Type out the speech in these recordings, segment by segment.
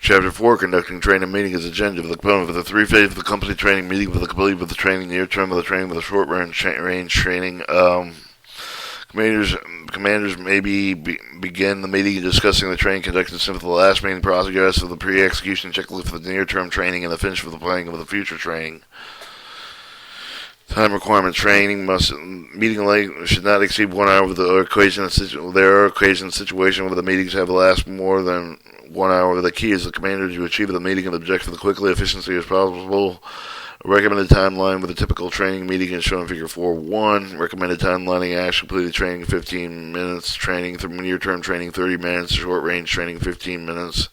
Chapter 4, Conducting Training Meeting is agenda. For the component of the 3 phase of the company training meeting, for the complete of the training, near term of the training, with the short range training. Commanders may begin the meeting discussing the training conducted since the last meeting, progress of the pre-execution checklist for the near-term training, and the finish for the planning of the future training. Time requirement: training meeting length should not exceed 1 hour. There are occasions situations where the meetings have last more than 1 hour. The key is the commander to achieve the meeting and objective as quickly efficiently as possible. A recommended timeline with a typical training meeting is shown in Figure 4.1. Recommended timelining: action completed training 15 minutes, training near-term training 30 minutes, short-range training 15 minutes.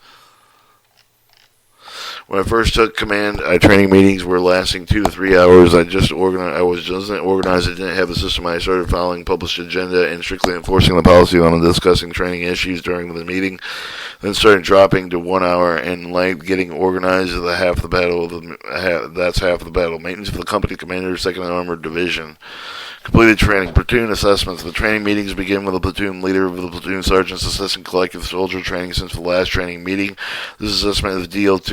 When I first took command, training meetings were lasting 2 to 3 hours. I was just organized. I didn't have the system. I started following published agenda and strictly enforcing the policy on discussing training issues during the meeting. Then started dropping to 1 hour in length. Getting organized is half the battle. That's half the battle. Maintenance for the company commander, 2nd Armored Division. Completed training. Platoon assessments. The training meetings begin with the platoon leader of the platoon sergeants assessing collective soldier training since the last training meeting. This assessment is detailed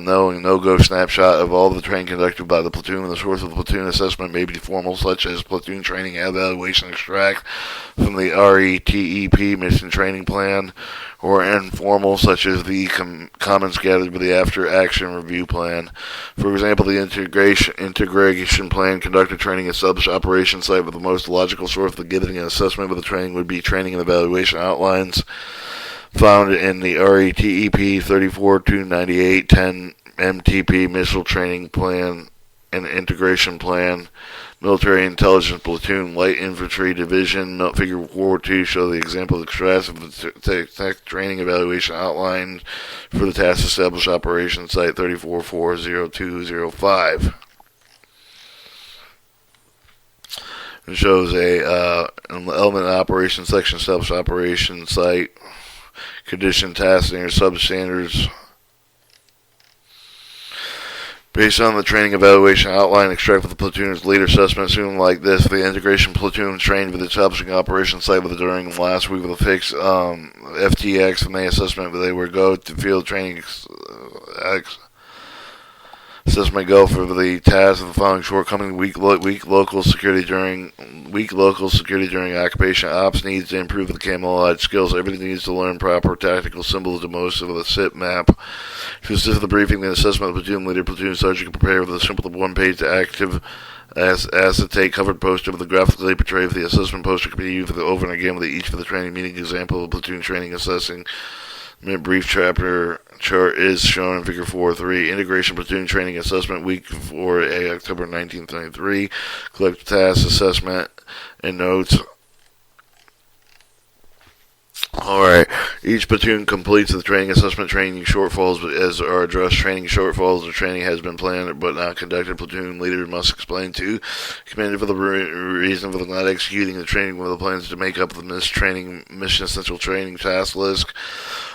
no and no-go snapshot of all the training conducted by the platoon. The source of the platoon assessment may be formal, such as platoon training evaluation extract from the RETEP mission training plan, or informal, such as the comments gathered with the after-action review plan. For example, the integration plan conducted training at sub-operation site with the most logical source for giving an assessment of the training would be training and evaluation outlines found in the RETEP 34-298-10 MTP missile training plan and integration plan. Military Intelligence Platoon, Light Infantry Division, Figure 4.2 show the example of the training evaluation outline for the task established operation site 34-40205. It shows an element operation section established operation site, condition tasking or substandards. Based on the training evaluation outline, extract with the platoon's leader assessment, assumed like this: the integration platoon trained with the establishing operation site during the last week with a fixed FTX and the assessment, they were go to field training assessment go for the task of the following shortcoming: weak local security during occupation. Ops needs to improve the camouflage skills. Everything needs to learn proper tactical symbols to most of the SIP map. To assist the briefing and assessment of the platoon leader, platoon sergeant can prepare with a simple one-page active acetate covered poster with the graphically portrayed the assessment poster can be used over and again with each for the training meeting. Example of platoon training assessing brief chapter chart is shown in Figure 4.3. Integration platoon training assessment week 4 October 1993. Collect task assessment and notes. Alright, each platoon completes the training assessment. Training shortfalls as are addressed. Training shortfalls or training has been planned but not conducted. Platoon leader must explain to commander for the reason for not executing the training with the plans to make up the mission essential training task list.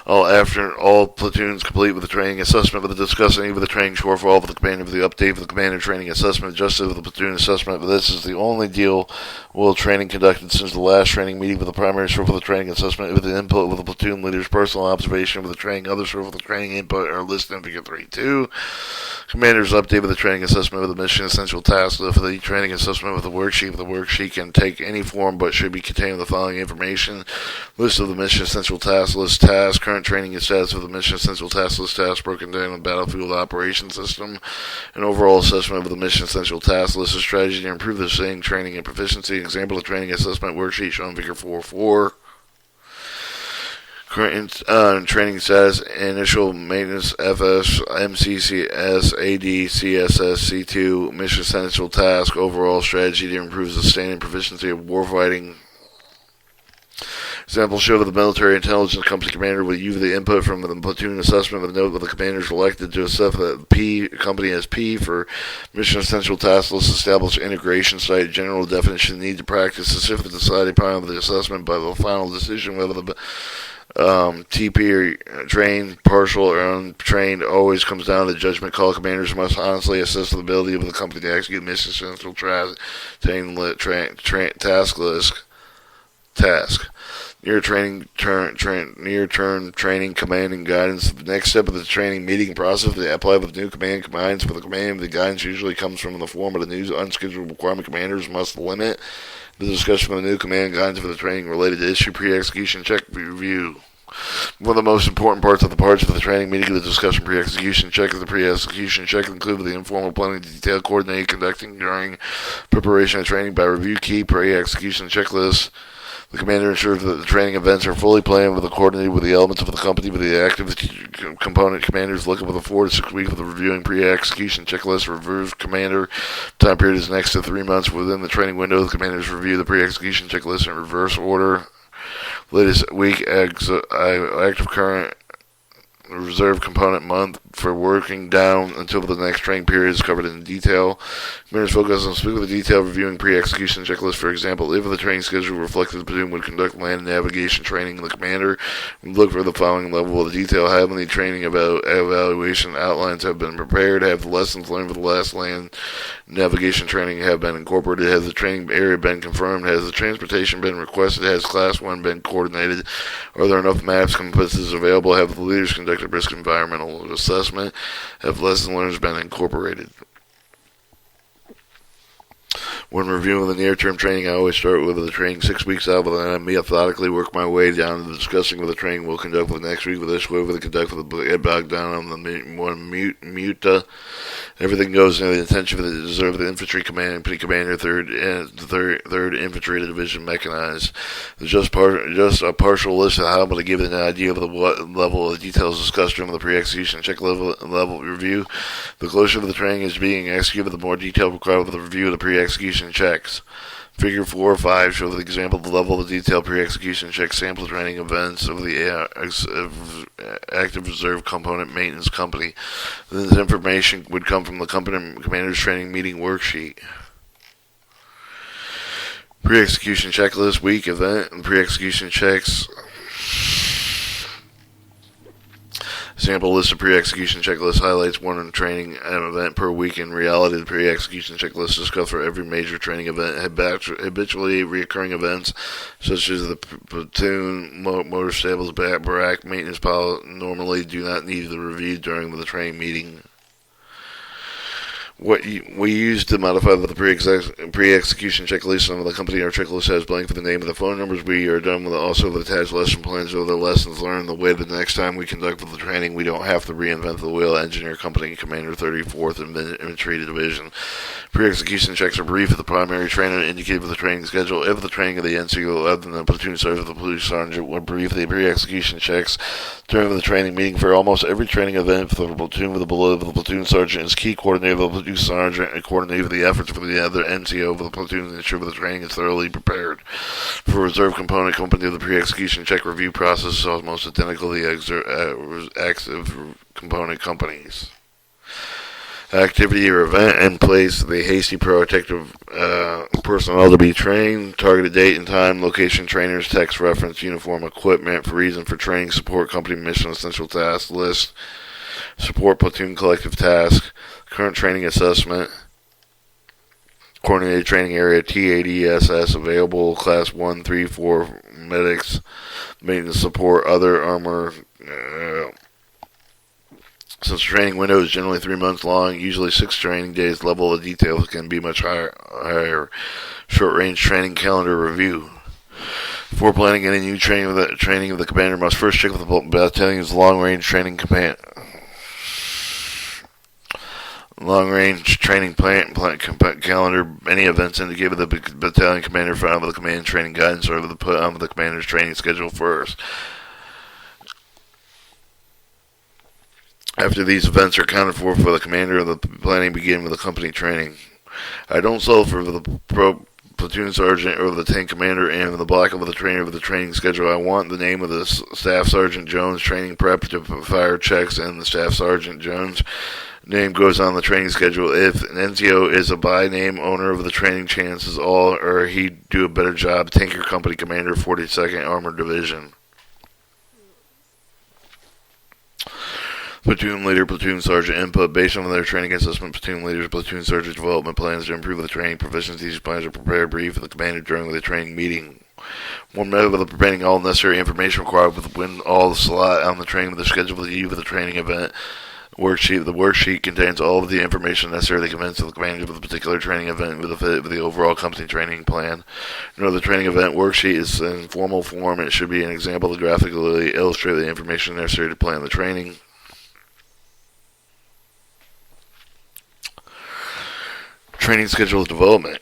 After all platoons complete with the training assessment, with the discussing with the training shortfall for the commander, for the update for the commander training assessment, adjusted with the platoon assessment. But this is the only deal will training conducted since the last training meeting with the primary source for the training assessment, with the input with the platoon leader's personal observation with the training. Other source for the training input are listed in Figure 3.2. Commander's update with the training assessment with the mission essential task list for the training assessment with the worksheet. The worksheet can take any form but should be contained with the following information: list of the mission essential task list tasks, current training and status of the mission essential task list tasks broken down in the battlefield operation system, an overall assessment of the mission essential task list, a strategy to improve the same training and proficiency. An example of training assessment worksheet shown in Figure 4.4. Current training status: initial maintenance FS, MCCS, AD, CSS, C2, mission essential task, overall strategy to improve the sustained proficiency of warfighting. Example show that the military intelligence company commander will use the input from the platoon assessment with a note that the commander is elected to assess that P company as P for mission essential task list, establish integration site, general definition, need to practice specific decided upon the assessment by the final decision whether the TP or trained, partial, or untrained always comes down to the judgment call. Commanders must honestly assess the ability of the company to execute mission essential task list. Near-term training, command, and guidance. The next step of the training meeting process to apply with new command commands. For the command, the guidance usually comes from the form of the new unscheduled requirement. Commanders must limit the discussion of the new command guidance for the training related to issue pre-execution check review. One of the most important parts of the training meeting is the discussion pre-execution check. The pre-execution check includes the informal planning, detailed coordinated conducting during preparation of training by review key pre-execution checklists. The commander ensures that the training events are fully planned with coordinated with the elements of the company. With the active component commanders looking for the 4 to 6 weeks of the reviewing pre-execution checklist. Reverse commander time period is next to 3 months within the training window. The commanders review the pre-execution checklist in reverse order. Latest week active current reserve component month for working down until the next training period is covered in detail. Commanders focus on speaking with the detail reviewing pre-execution checklist. For example, if the training schedule reflected the platoon would conduct land and navigation training, the commander would look for the following level of detail. How many training about evaluation outlines have been prepared? Have the lessons learned for the last land navigation training have been incorporated? Has the training area been confirmed? Has the transportation been requested? Has Class 1 been coordinated? Are there enough maps compasses available? Have the leaders conducted risk environmental assessment? Have lessons learned been incorporated? When reviewing the near-term training, I always start with the training 6 weeks out, but then I methodically work my way down to the discussing with the training we'll conduct for the next week. With this way, with the conduct for the get back down on the one muta. Everything goes into the attention for the deserve of the infantry commander, third infantry division mechanized. Just a partial list of how I'm going to give it an idea of the what level of details discussed during the pre-execution check level review. The closer the training is being executed, the more detail required for the review of the pre-execution checks. Figure 4 or 5 show the example of the level of detail pre-execution check sample training events of the active reserve component maintenance company. This information would come from the company commander's training meeting worksheet. Pre-execution checklist, week, event, and pre-execution checks. Sample list of pre-execution checklist highlights one training event per week. In reality, the pre-execution checklist is cut for every major training event. Habitually recurring events, such as the platoon, motor stables, barrack, maintenance pile, normally do not need the review during the training meeting. What we use to modify the pre-execution checklist. Some of the company our checklist has blank for the name of the phone numbers. We are done with also the attached lesson plans or the lessons learned. The way the next time we conduct the training, we don't have to reinvent the wheel. Engineer Company Commander 34th Infantry Division. Pre-execution checks are brief. The primary trainer indicated for the training schedule. If the training of the NCO other than the platoon sergeant, the platoon sergeant would brief the pre-execution checks during the training meeting. For almost every training event, for the platoon with the platoon sergeant is key coordinator of the platoon sergeant and coordinate the efforts for the other NCO of the platoon to ensure the training is thoroughly prepared. For reserve component company, the pre-execution check review process is almost identical to the active component companies. Activity or event in place, the hasty protective personnel to be trained, targeted date and time, location, trainers, text reference, uniform, equipment, for reason for training, support company mission, essential task list, support platoon collective task, current training assessment, coordinated training area, TADSS available, class 1, 3, 4 medics, maintenance support, other armor. Since the training window is generally 3 months long, usually 6 training days, level of details can be much higher. Short-range training calendar review. Before planning any new training, the commander must first check with the battalion's long-range training plan calendar. Any events indicated by the battalion commander filed with the command training guidance or put on with the commander's training schedule first. After these events are accounted for the commander of the planning begin with the company training. I don't sell for the platoon sergeant or the tank commander and the block of the trainer of the training schedule. I want the name of the Staff Sergeant Jones training prep to fire checks, and the Staff Sergeant Jones name goes on the training schedule. If an NCO is a by name owner of the training, chances all or he'd do a better job. Tanker Company Commander, 42nd Armored Division. Platoon leader, platoon sergeant input. Based on their training assessment, platoon leaders, platoon sergeant development plans to improve the training proficiency. These plans are prepared brief for the commander during the training meeting. One method of preparing all necessary information required within all the slot on the training with the schedule of the eve of the training event worksheet. The worksheet contains all of the information necessary to commence the command of the particular training event with the overall company training plan. The training event worksheet is in formal form, and it should be an example to graphically illustrate the information necessary to plan the training. Training schedule development.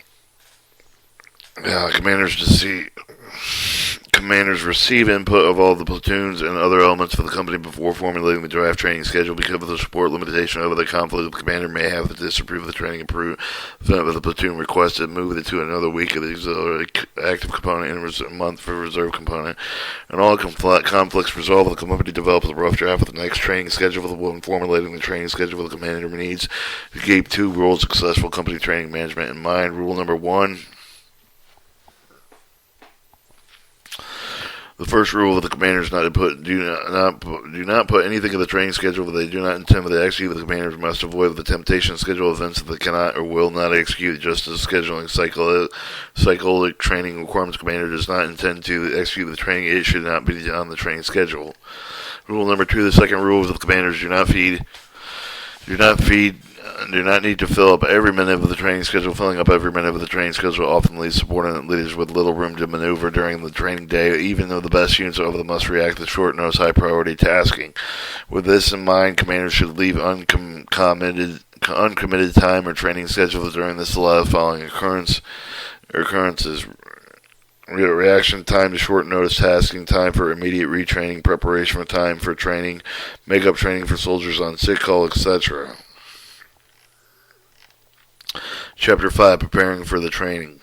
Commanders receive input of all the platoons and other elements of the company before formulating the draft training schedule. Because of the support limitation of the conflict, the commander may have to disapprove of the training event of the platoon requested, move it to another week of the auxiliary active component and a month for reserve component. And all conflicts resolved, the company develops a rough draft of the next training schedule when formulating the training schedule the commander needs to keep two rules of successful company training management in mind. Rule number 1. The first rule of the commanders do not put anything in the training schedule that they do not intend to execute. The commanders must avoid the temptation to schedule events that they cannot or will not execute. Just as scheduling cyclic training requirements, the commander does not intend to execute the training, it should not be on the training schedule. Rule number 2, the second rule of the commanders do not need to fill up every minute of the training schedule. Filling up every minute of the training schedule often leaves subordinate leaders with little room to maneuver during the training day, even though the best units over them must react to short-notice, high-priority tasking. With this in mind, commanders should leave uncommitted time or training schedules during this to allow the following occurrences. Reaction time to short notice tasking, time for immediate retraining, preparation for time for training, make-up training for soldiers on sick call, etc. Chapter 5, Preparing for the Training.